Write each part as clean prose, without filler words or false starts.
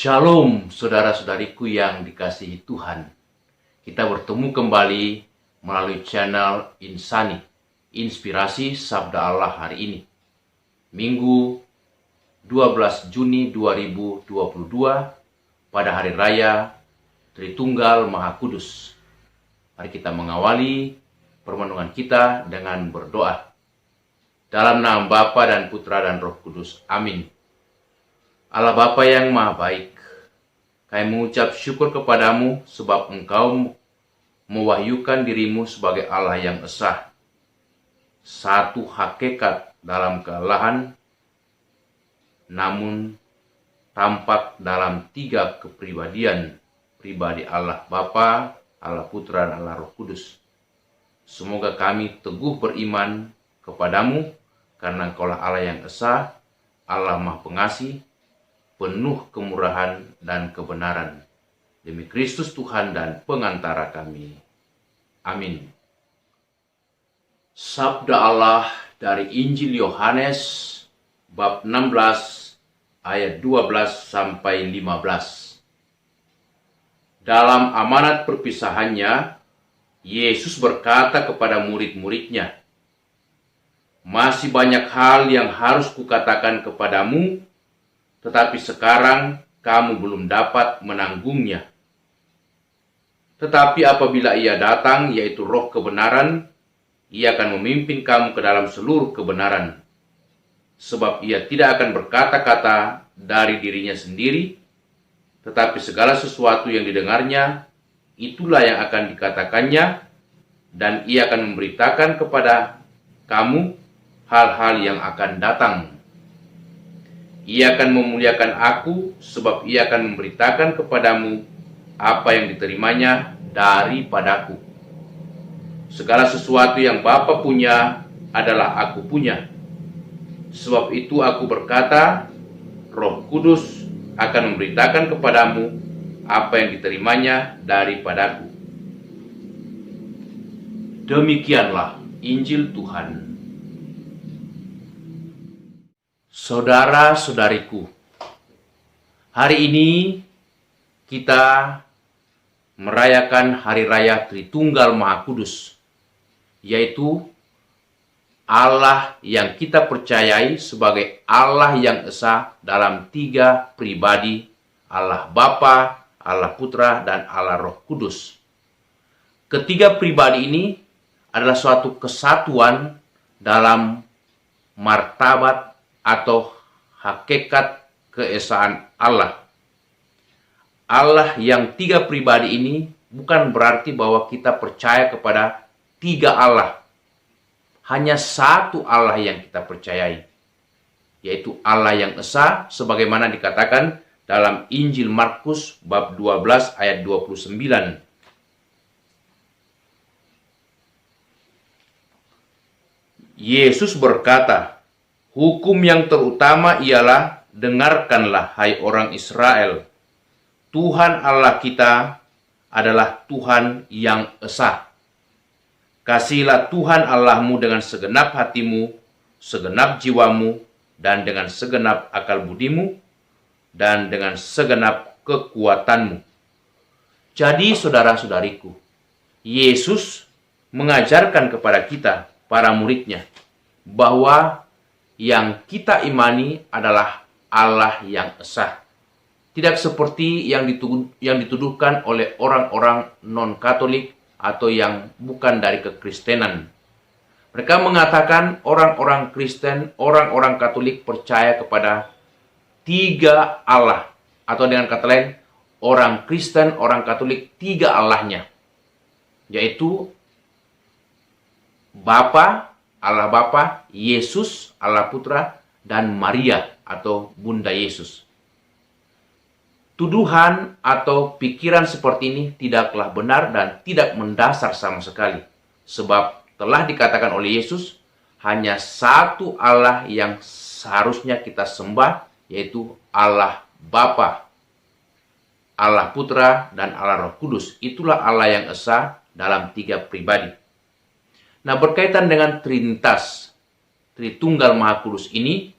Shalom saudara-saudariku yang dikasihi Tuhan. Kita bertemu kembali melalui channel Insani, Inspirasi Sabda Allah hari ini. Minggu 12 Juni 2022 pada Hari Raya Tritunggal Maha Kudus. Mari kita mengawali permenungan kita dengan berdoa. Dalam nama Bapa dan Putra dan Roh Kudus. Amin. Allah Bapa yang Maha Baik, kami mengucap syukur kepadamu sebab Engkau mewahyukan dirimu sebagai Allah yang esa. Satu hakikat dalam kealahan, namun tampak dalam tiga kepribadian, pribadi Allah Bapa, Allah Putra, dan Allah Roh Kudus. Semoga kami teguh beriman kepadamu, karena Engkaulah Allah yang esa, Allah Maha Pengasih, penuh kemurahan dan kebenaran. Demi Kristus Tuhan dan pengantara kami. Amin. Sabda Allah dari Injil Yohanes bab 16 ayat 12 sampai 15. Dalam amanat perpisahannya, Yesus berkata kepada murid-muridnya, "Masih banyak hal yang harus kukatakan kepadamu, tetapi sekarang kamu belum dapat menanggungnya. Tetapi apabila Ia datang, yaitu Roh kebenaran, Ia akan memimpin kamu ke dalam seluruh kebenaran. Sebab Ia tidak akan berkata-kata dari dirinya sendiri, tetapi segala sesuatu yang didengarnya, itulah yang akan dikatakannya, dan Ia akan memberitakan kepada kamu hal-hal yang akan datang. Ia akan memuliakan aku, sebab Ia akan memberitakan kepadamu apa yang diterimanya daripadaku. Segala sesuatu yang Bapa punya adalah aku punya. Sebab itu aku berkata, Roh Kudus akan memberitakan kepadamu apa yang diterimanya daripadaku." Demikianlah Injil Tuhan. Saudara-saudariku, hari ini kita merayakan Hari Raya Tritunggal Maha Kudus, yaitu Allah yang kita percayai sebagai Allah yang esa dalam tiga pribadi, Allah Bapa, Allah Putra, dan Allah Roh Kudus. Ketiga pribadi ini adalah suatu kesatuan dalam martabat atau hakikat keesaan Allah. Allah yang tiga pribadi ini bukan berarti bahwa kita percaya kepada tiga Allah. Hanya satu Allah yang kita percayai, yaitu Allah yang esa, sebagaimana dikatakan dalam Injil Markus bab 12 ayat 29. Yesus berkata, "Hukum yang terutama ialah, dengarkanlah hai orang Israel. Tuhan Allah kita adalah Tuhan yang esa. Kasihilah Tuhan Allahmu dengan segenap hatimu, segenap jiwamu, dan dengan segenap akal budimu, dan dengan segenap kekuatanmu." Jadi saudara-saudariku, Yesus mengajarkan kepada kita, para muridnya, bahwa yang kita imani adalah Allah yang esa. Tidak seperti yang dituduhkan oleh orang-orang non-Katolik atau yang bukan dari kekristenan. Mereka mengatakan orang-orang Kristen, orang-orang Katolik percaya kepada tiga Allah. Atau dengan kata lain, orang Kristen, orang Katolik, tiga Allahnya. Yaitu Bapa, Allah Bapa, Yesus, Allah Putra, dan Maria atau Bunda Yesus. Tuduhan atau pikiran seperti ini tidaklah benar dan tidak mendasar sama sekali. Sebab telah dikatakan oleh Yesus, hanya satu Allah yang seharusnya kita sembah, yaitu Allah Bapa, Allah Putra, dan Allah Roh Kudus. Itulah Allah yang esa dalam tiga pribadi. Nah, berkaitan dengan Trinitas, Tritunggal Maha Kudus ini,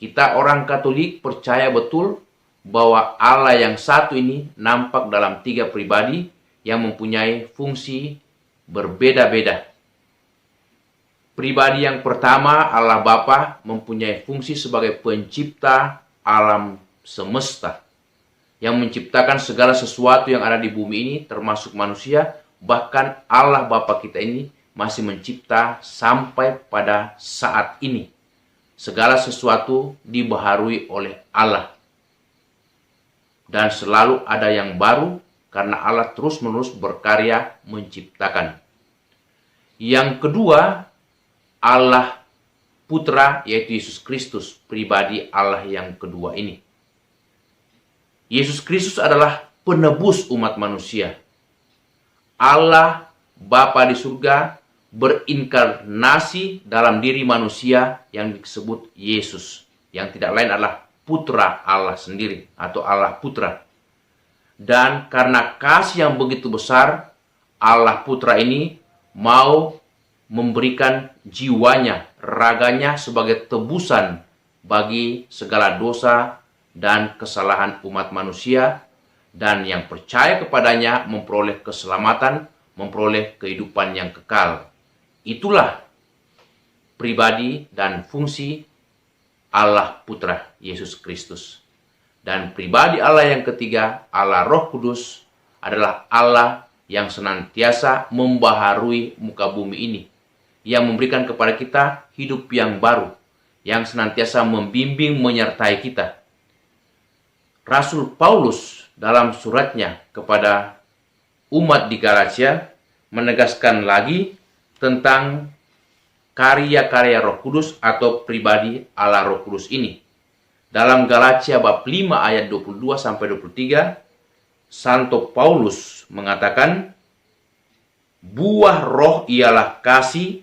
kita orang Katolik percaya betul bahwa Allah yang satu ini nampak dalam 3 pribadi yang mempunyai fungsi berbeda-beda. Pribadi yang pertama, Allah Bapa, mempunyai fungsi sebagai pencipta alam semesta, yang menciptakan segala sesuatu yang ada di bumi ini, termasuk manusia. Bahkan Allah Bapa kita ini masih mencipta sampai pada saat ini. Segala sesuatu dibaharui oleh Allah. Dan selalu ada yang baru, karena Allah terus-menerus berkarya menciptakan. Yang kedua, Allah Putra, yaitu Yesus Kristus, pribadi Allah yang kedua ini. Yesus Kristus adalah penebus umat manusia. Allah Bapa di surga berinkarnasi dalam diri manusia yang disebut Yesus, yang tidak lain adalah Putra Allah sendiri atau Allah Putra. Dan karena kasih yang begitu besar, Allah Putra ini mau memberikan jiwanya, raganya sebagai tebusan bagi segala dosa dan kesalahan umat manusia, dan yang percaya kepadanya memperoleh keselamatan, memperoleh kehidupan yang kekal. Itulah pribadi dan fungsi Allah Putra Yesus Kristus. Dan pribadi Allah yang ketiga, Allah Roh Kudus, adalah Allah yang senantiasa membaharui muka bumi ini, yang memberikan kepada kita hidup yang baru, yang senantiasa membimbing menyertai kita. Rasul Paulus dalam suratnya kepada umat di Galatia menegaskan lagi tentang karya-karya Roh Kudus atau pribadi Allah Roh Kudus ini. Dalam Galatia bab 5 ayat 22 sampai 23, Santo Paulus mengatakan, buah roh ialah kasih,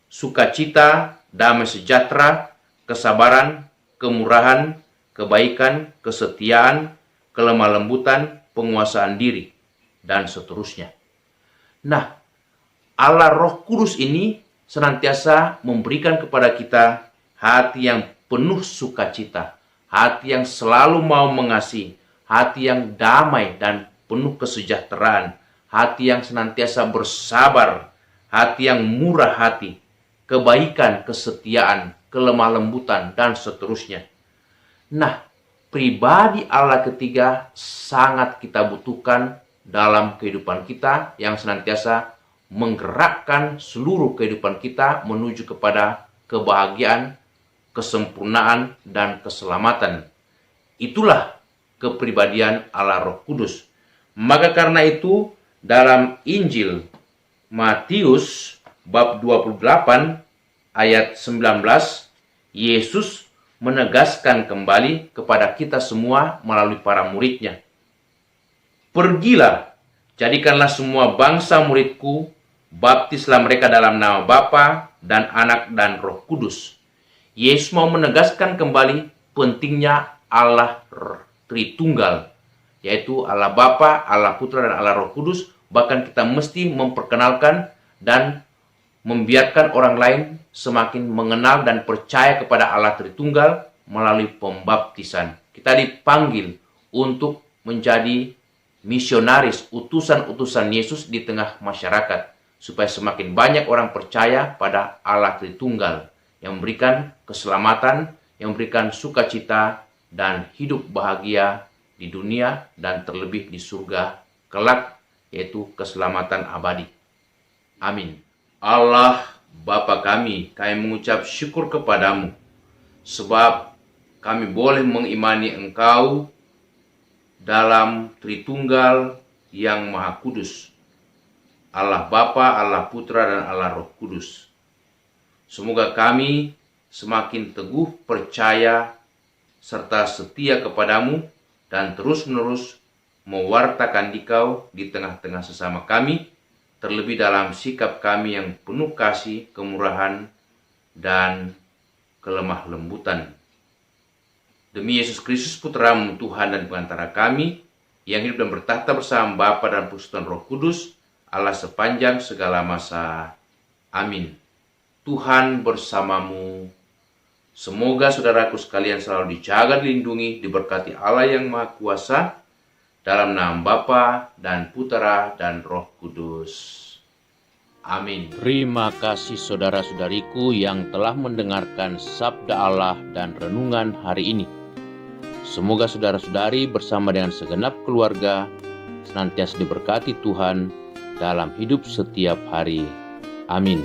sukacita, damai sejahtera, kesabaran, kemurahan, kebaikan, kesetiaan, kelemah lembutan, penguasaan diri, dan seterusnya. Nah, Allah Roh Kudus ini senantiasa memberikan kepada kita hati yang penuh sukacita, hati yang selalu mau mengasihi, hati yang damai dan penuh kesejahteraan, hati yang senantiasa bersabar, hati yang murah hati, kebaikan, kesetiaan, kelemah lembutan, dan seterusnya. Nah, pribadi Allah ketiga sangat kita butuhkan dalam kehidupan kita, yang senantiasa menggerakkan seluruh kehidupan kita menuju kepada kebahagiaan, kesempurnaan, dan keselamatan. Itulah kepribadian Allah Roh Kudus. Maka karena itu, dalam Injil Matius bab 28 ayat 19, Yesus menegaskan kembali kepada kita semua melalui para muridnya. Pergilah, jadikanlah semua bangsa muridku, baptislah mereka dalam nama Bapa dan Anak dan Roh Kudus. Yesus mau menegaskan kembali pentingnya Allah Tritunggal, yaitu Allah Bapa, Allah Putra, dan Allah Roh Kudus. Bahkan kita mesti memperkenalkan dan membiarkan orang lain semakin mengenal dan percaya kepada Allah Tritunggal melalui pembaptisan. Kita dipanggil untuk menjadi misionaris, utusan-utusan Yesus di tengah masyarakat, supaya semakin banyak orang percaya pada Allah Tritunggal, yang memberikan keselamatan, yang memberikan sukacita, dan hidup bahagia di dunia dan terlebih di surga kelak, yaitu keselamatan abadi. Amin. Allah Bapa kami mengucap syukur kepadamu, sebab kami boleh mengimani Engkau dalam Tritunggal yang Maha Kudus, Allah Bapa, Allah Putra, dan Allah Roh Kudus. Semoga kami semakin teguh percaya serta setia kepadamu dan terus-menerus mewartakan Dikau di tengah-tengah sesama kami, terlebih dalam sikap kami yang penuh kasih, kemurahan, dan kelemah lembutan. Demi Yesus Kristus, Putra-Mu, Tuhan dan Pengantara kami, yang hidup dan bertahta bersama Bapa dan Persekutuan Roh Kudus, Allah sepanjang segala masa. Amin. Tuhan bersamamu. Semoga saudaraku sekalian selalu dijaga, dilindungi, diberkati Allah yang Maha Kuasa, dalam nama Bapa dan Putera dan Roh Kudus. Amin. Terima kasih saudara-saudariku yang telah mendengarkan sabda Allah dan renungan hari ini. Semoga saudara-saudari bersama dengan segenap keluarga senantiasa diberkati Tuhan dalam hidup setiap hari. Amin.